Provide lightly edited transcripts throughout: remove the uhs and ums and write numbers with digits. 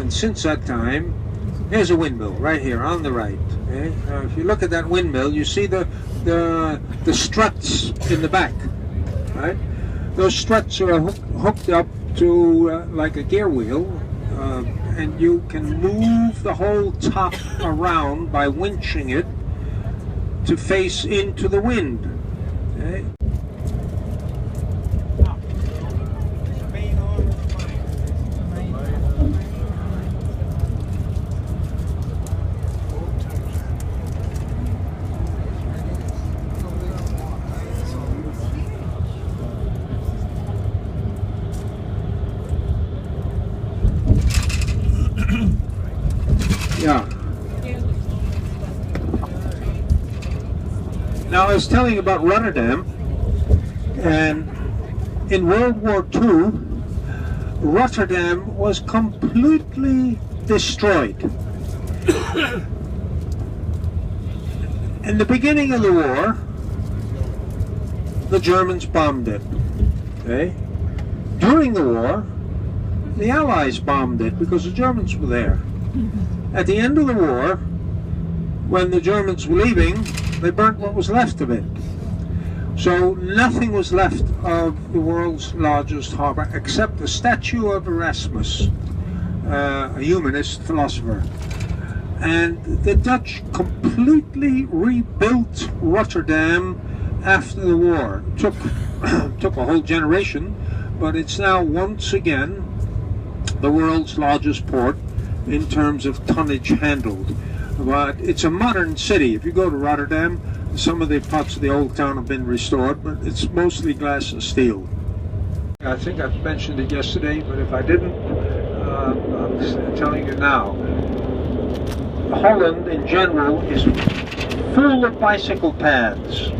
And since that time, here's a windmill right here on the right. Okay? If you look at that windmill, you see the struts in the back, right? Those struts are hooked up to like a gear wheel, and you can move the whole top around by winching it to face into the wind. Okay? Yeah. Now I was telling you about Rotterdam, and in World War II, Rotterdam was completely destroyed. In the beginning of the war, the Germans bombed it. Okay? During the war, the Allies bombed it because the Germans were there. At the end of the war, when the Germans were leaving, they burnt what was left of it. So nothing was left of the world's largest harbour except a statue of Erasmus, a humanist philosopher. And the Dutch completely rebuilt Rotterdam after the war. It took a whole generation, but it's now once again the world's largest port in terms of tonnage handled. But it's a modern city. If you go to Rotterdam, some of the parts of the old town have been restored, but it's mostly glass and steel. I think I've mentioned it yesterday, but if I didn't, I'm telling you now. Holland in general is full of bicycle paths,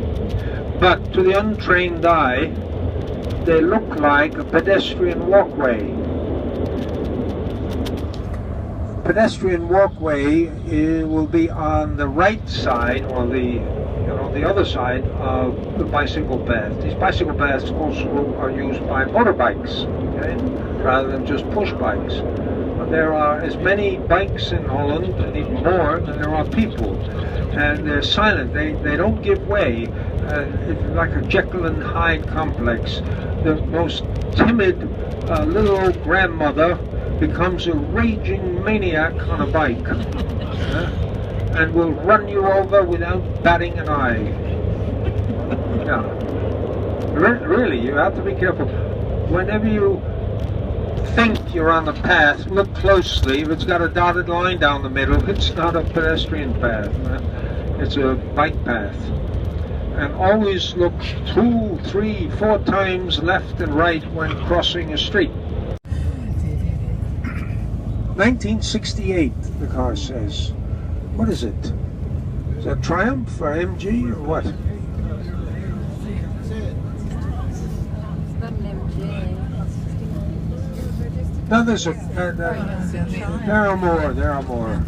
but to the untrained eye, they look like a pedestrian walkway. Pedestrian walkway will be on the right side, or the other side of the bicycle path. These bicycle paths also are used by motorbikes, okay, rather than just push bikes. But there are as many bikes in Holland, and even more, than there are people, and they're silent. They don't give way. It's like a Jekyll and Hyde complex. The most timid little old grandmother becomes a raging maniac on a bike, and will run you over without batting an eye. Yeah. Really, you have to be careful. Whenever you think you're on the path, look closely. If it's got a dotted line down the middle, it's not a pedestrian path. It's a bike path. And always look 2, 3, 4 times left and right when crossing a street. 1968, the car says. What is it? Is that Triumph or MG or what? No, there's a. There are more.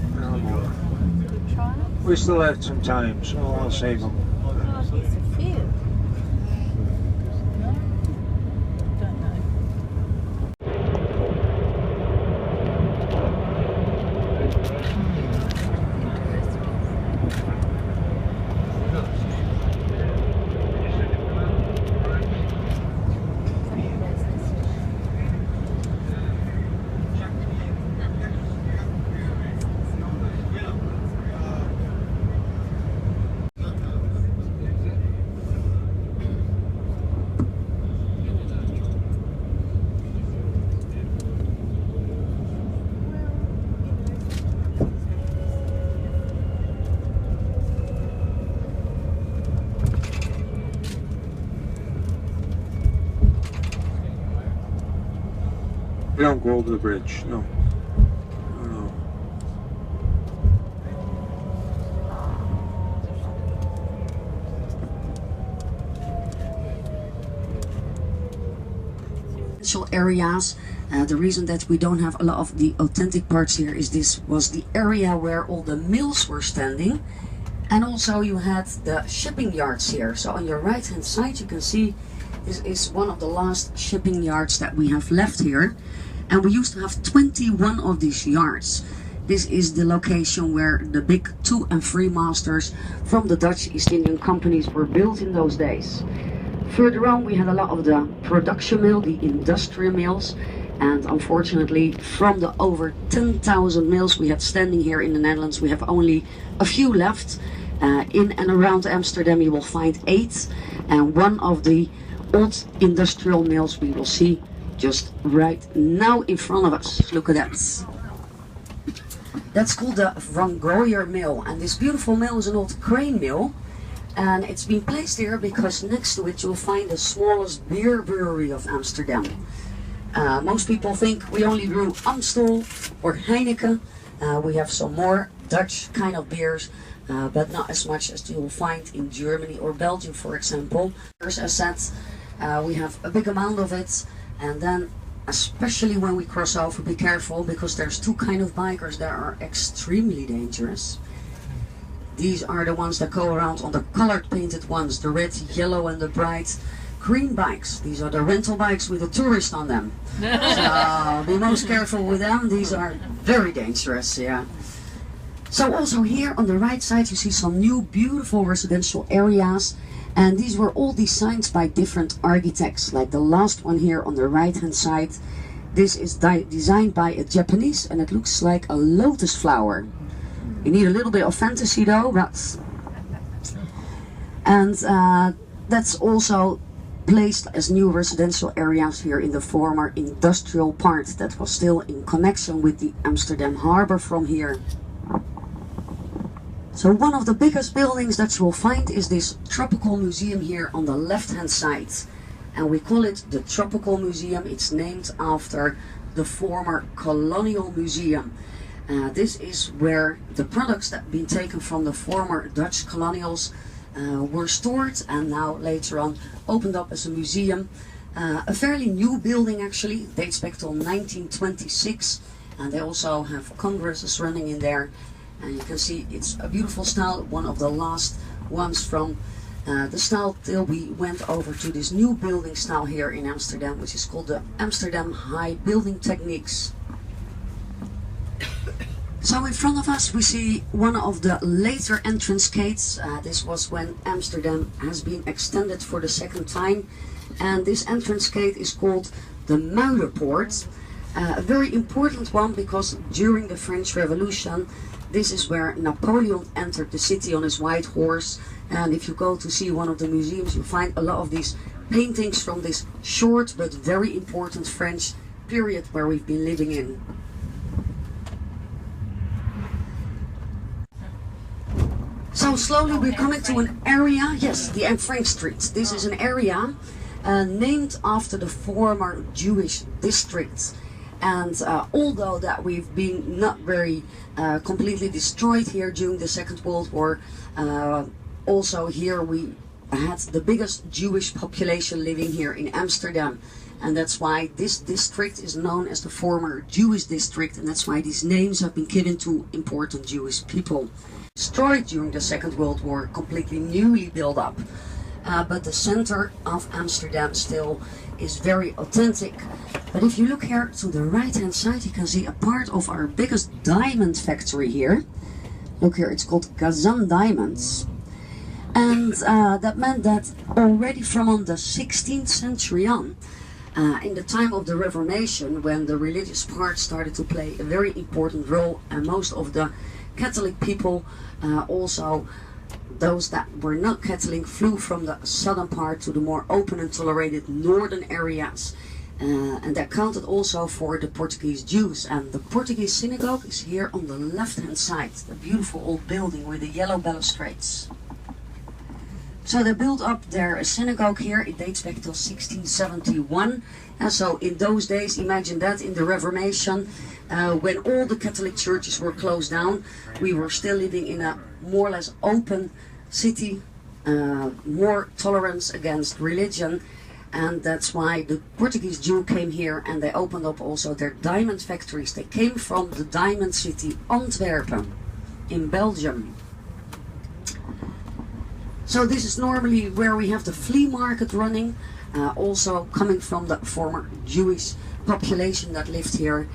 We still have some time, so I'll save them. We don't go over the bridge, no. No. Areas. The reason that we don't have a lot of the authentic parts here is this was the area where all the mills were standing, and also you had the shipping yards here. So on your right hand side you can see this is one of the last shipping yards that we have left here. And we used to have 21 of these yards. This is the location where the big 2 and 3 masters from the Dutch East Indian companies were built in those days. Further on we had a lot of the production mill, the industrial mills, and unfortunately from the over 10,000 mills we had standing here in the Netherlands, we have only a few left. In and around Amsterdam you will find 8, and one of the old industrial mills we will see just right now in front of us. Look at that. That's called the Van Gooijer mill, and this beautiful mill is an old crane mill, and it's been placed here because next to it you'll find the smallest beer brewery of Amsterdam. Most people think we only brew Amstel or Heineken. We have some more Dutch kind of beers, but not as much as you'll find in Germany or Belgium, for example. As I said, we have a big amount of it, and then especially when we cross over, be careful, because there's 2 kind of bikers that are extremely dangerous. These are the ones that go around on the colored painted ones, the red, yellow and the bright green bikes. These are the rental bikes with a tourist on them. So be most careful with them, these are very dangerous, yeah. So also here on the right side you see some new beautiful residential areas, and these were all designed by different architects, like the last one here on the right hand side. This is designed by a Japanese, and it looks like a lotus flower. You need a little bit of fantasy though, but... And that's also placed as new residential areas here in the former industrial part that was still in connection with the Amsterdam harbor from here. So one of the biggest buildings that you will find is this tropical museum here on the left hand side, and we call it the Tropical Museum. It's named after the former colonial museum. This is where the products that have been taken from the former Dutch colonials were stored, and now later on opened up as a museum. A fairly new building actually, dates back to 1926, and they also have congresses running in there. And you can see it's a beautiful style, one of the last ones from the style till we went over to this new building style here in Amsterdam, which is called the Amsterdam High Building Techniques. So in front of us we see one of the later entrance gates. This was when Amsterdam has been extended for the 2nd time, and this entrance gate is called the Muiderpoort. A very important one because during the French Revolution this is where Napoleon entered the city on his white horse, and if you go to see one of the museums you find a lot of these paintings from this short but very important French period where we've been living in. So slowly we're coming to an area, yes, the Anne Frank Street. This is an area named after the former Jewish district. And although that we've been not very completely destroyed here during the Second World War, also here we had the biggest Jewish population living here in Amsterdam. And that's why this district is known as the former Jewish district, and that's why these names have been given to important Jewish people. Destroyed during the Second World War, completely newly built up. But the center of Amsterdam still is very authentic. But if you look here to the right hand side, you can see a part of our biggest diamond factory here. Look here, it's called Kazan Diamonds. And that meant that already from the 16th century on, in the time of the Reformation, when the religious part started to play a very important role, and most of the Catholic people, also those that were not Catholic, flew from the southern part to the more open and tolerated northern areas. And that counted also for the Portuguese Jews. And the Portuguese synagogue is here on the left hand side, the beautiful old building with the yellow balustrades. So they built up their synagogue here. It dates back to 1671. And so in those days, imagine that in the Reformation, when all the Catholic churches were closed down, we were still living in a more or less open city, more tolerance against religion. And that's why the Portuguese Jew came here, and they opened up also their diamond factories. They came from the diamond city Antwerp in Belgium. So this is normally where we have the flea market running, also coming from the former Jewish population that lived here.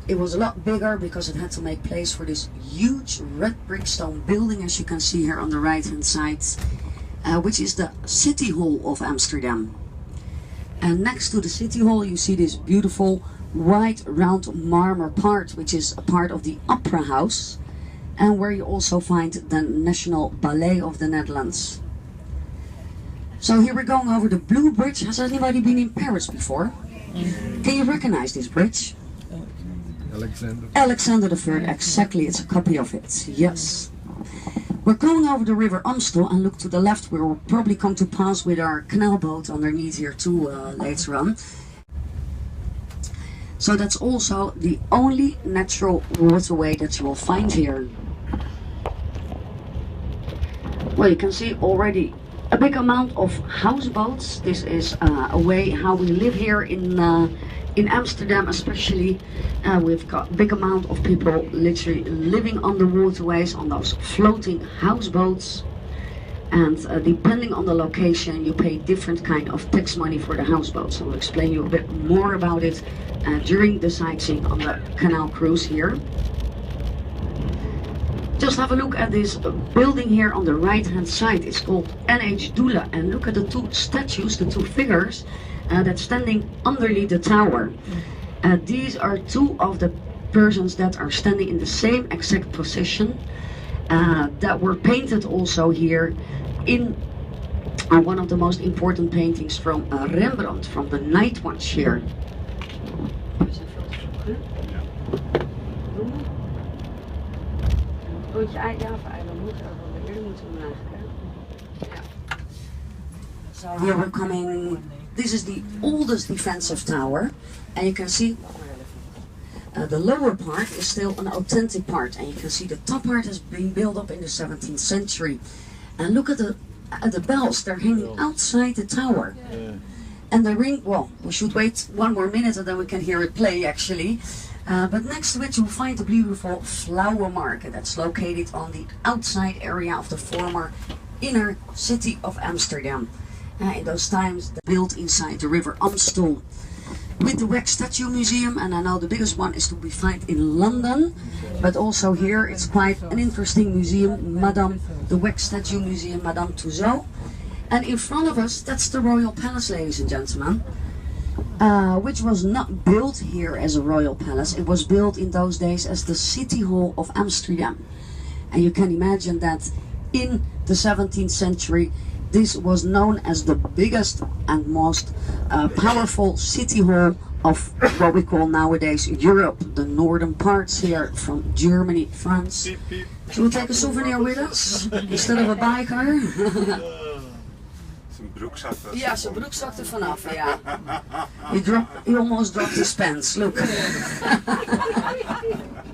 It was a lot bigger because it had to make place for this huge red brick stone building, as you can see here on the right hand side, which is the City Hall of Amsterdam. And next to the City Hall you see this beautiful white round marmer part, which is a part of the Opera House, and where you also find the National Ballet of the Netherlands. So here we're going over the Blue Bridge. Has anybody been in Paris before? Can you recognize this bridge? Alexander III, exactly, it's a copy of it, yes. We're going over the river Amstel, and look to the left, we'll probably come to pass with our canal boat underneath here too later on. So that's also the only natural waterway that you will find here. Well, you can see already a big amount of houseboats. This is a way how we live here in Amsterdam, especially. We've got a big amount of people literally living on the waterways on those floating houseboats. And depending on the location, you pay different kind of tax money for the houseboats. I'll explain you a bit more about it during the sightseeing on the canal cruise here. Just have a look at this building here on the right hand side. It's called NH Doula, and look at the two statues, the two figures that's standing underneath the tower. These are two of the persons that are standing in the same exact position that were painted also here in one of the most important paintings from Rembrandt, from the Night Watch here. So here we're coming, this is the oldest defensive tower, and you can see the lower part is still an authentic part, and you can see the top part has been built up in the 17th century. And look at the bells, they're hanging outside the tower. And the ring, well, we should wait one more minute and then we can hear it play actually. But next to it you'll find the beautiful flower market that's located on the outside area of the former inner city of Amsterdam. In those times, built inside the river Amstel. With the Wax Statue Museum, and I know the biggest one is to be found in London, but also here it's quite an interesting museum, the Wax Statue Museum, Madame Tussauds. And in front of us, that's the Royal Palace, ladies and gentlemen, which was not built here as a royal palace. It was built in those days as the City Hall of Amsterdam. And you can imagine that in the 17th century, this was known as the biggest and most powerful city hall of what we call nowadays Europe, the northern parts here from Germany, France. Should we take a souvenir with us instead of a biker? Zijn broek zakt er. Ja, zijn broek zakt er vanaf, ja. He almost dropped his pants, look.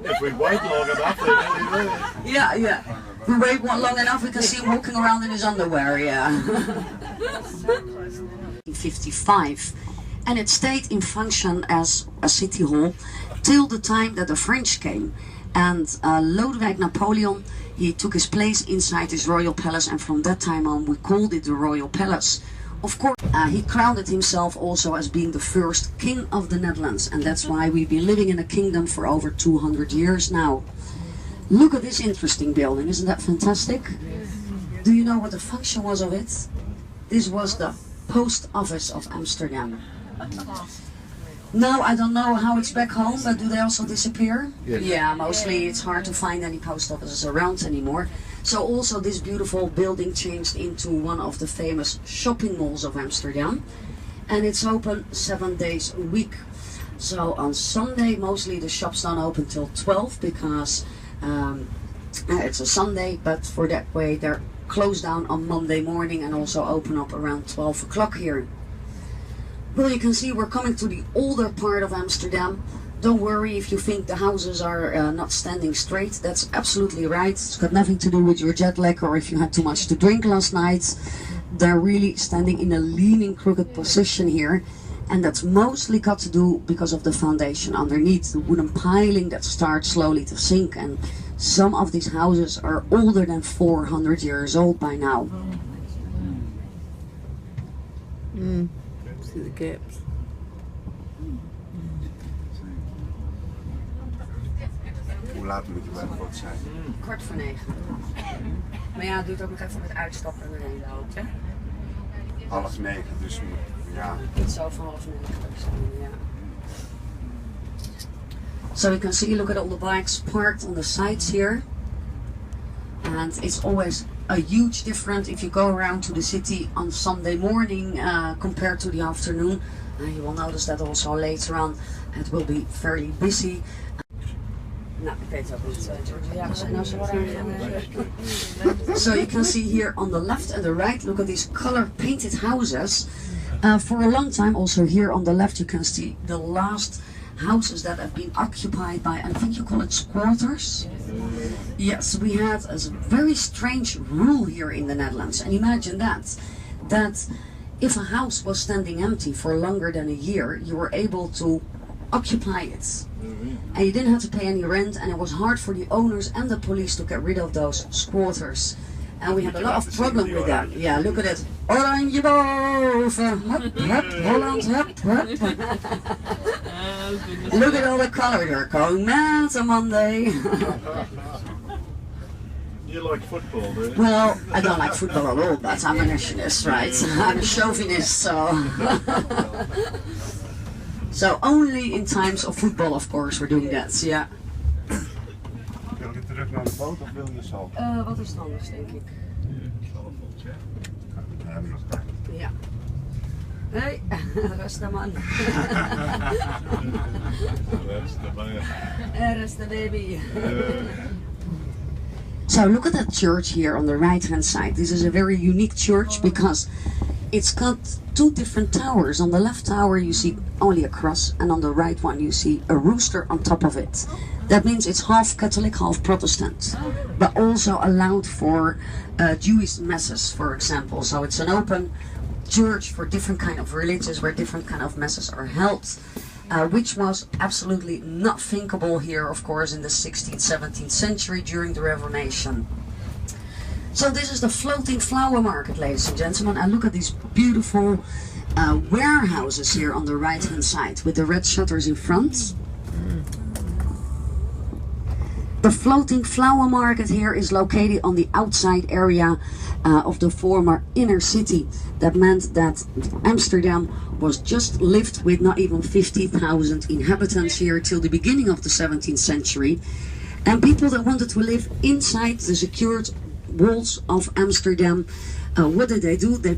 If we wait long enough, then Yeah, yeah. If we wait long enough, we can see him walking around in his underwear, yeah. 1955, and it stayed in function as a city hall till the time that the French came. And Lodewijk Napoleon, he took his place inside his royal palace, and from that time on we called it the Royal Palace. Of course, he crowned himself also as being the first king of the Netherlands, and that's why we've been living in a kingdom for over 200 years now. Look at this interesting building, isn't that fantastic? Do you know what the function was of it? This was the post office of Amsterdam. Now I don't know how it's back home, but do they also disappear? Yes. Yeah, mostly it's hard to find any post offices around anymore. So also this beautiful building changed into one of the famous shopping malls of Amsterdam. And it's open 7 days a week. So on Sunday mostly the shops don't open till 12 because it's a Sunday, but for that way they're closed down on Monday morning and also open up around 12 o'clock here. Well, you can see we're coming to the older part of Amsterdam. Don't worry if you think the houses are not standing straight. That's absolutely right. It's got nothing to do with your jet lag or if you had too much to drink last night. They're really standing in a leaning, crooked position here. And that's mostly got to do because of the foundation underneath, the wooden piling that starts slowly to sink. And some of these houses are older than 400 years old by now. See the gaps. Hoe laat moet je bij de boot zijn? 9:15. Maar ja, doe het ook nog even met uitstappen en erheen lopen. 8:30, dus ja. Iets over 8:30. Yeah. So you can see, look at all the bikes parked on the sides here. And it's always a huge difference if you go around to the city on Sunday morning compared to the afternoon. You will notice that also later on it will be fairly busy. No, so you can see here on the left and the right, look at these color painted houses. For a long time also here on the left you can see the last houses that have been occupied by, I think you call it squatters. Yes, we had a very strange rule here in the Netherlands, and imagine that if a house was standing empty for longer than a year, you were able to occupy it. And you didn't have to pay any rent, and it was hard for the owners and the police to get rid of those squatters. And we had a lot of problem with that. Yeah, look at it. Oranje boven, hup, hup, Holland, hup, hup. Look at all the color, they're going mad on Monday. You like football, do you? Well, I don't like football at all, but I'm a nationalist, right? I'm a chauvinist, so... So only in times of football, of course, we're doing that, yeah. Wil je terug naar de boot of wil je zo? Wat is het anders, denk ik? Ja. Hey, rustig man. Rustig baby. So look at that church here on the right hand side. This is a very unique church because it's got two different towers. On the left tower you see only a cross, and on the right one you see a rooster on top of it. That means it's half Catholic, half Protestant, but also allowed for Jewish masses, for example. So it's an open church for different kind of religions where different kind of masses are held, which was absolutely not thinkable here, of course, in the 16th, 17th century during the Reformation. So this is the floating flower market, ladies and gentlemen, and look at these beautiful warehouses here on the right hand side with the red shutters in front. The floating flower market here is located on the outside area of the former inner city. That meant that Amsterdam was just lived with not even 50,000 inhabitants here till the beginning of the 17th century. And people that wanted to live inside the secured walls of Amsterdam, what did they do? They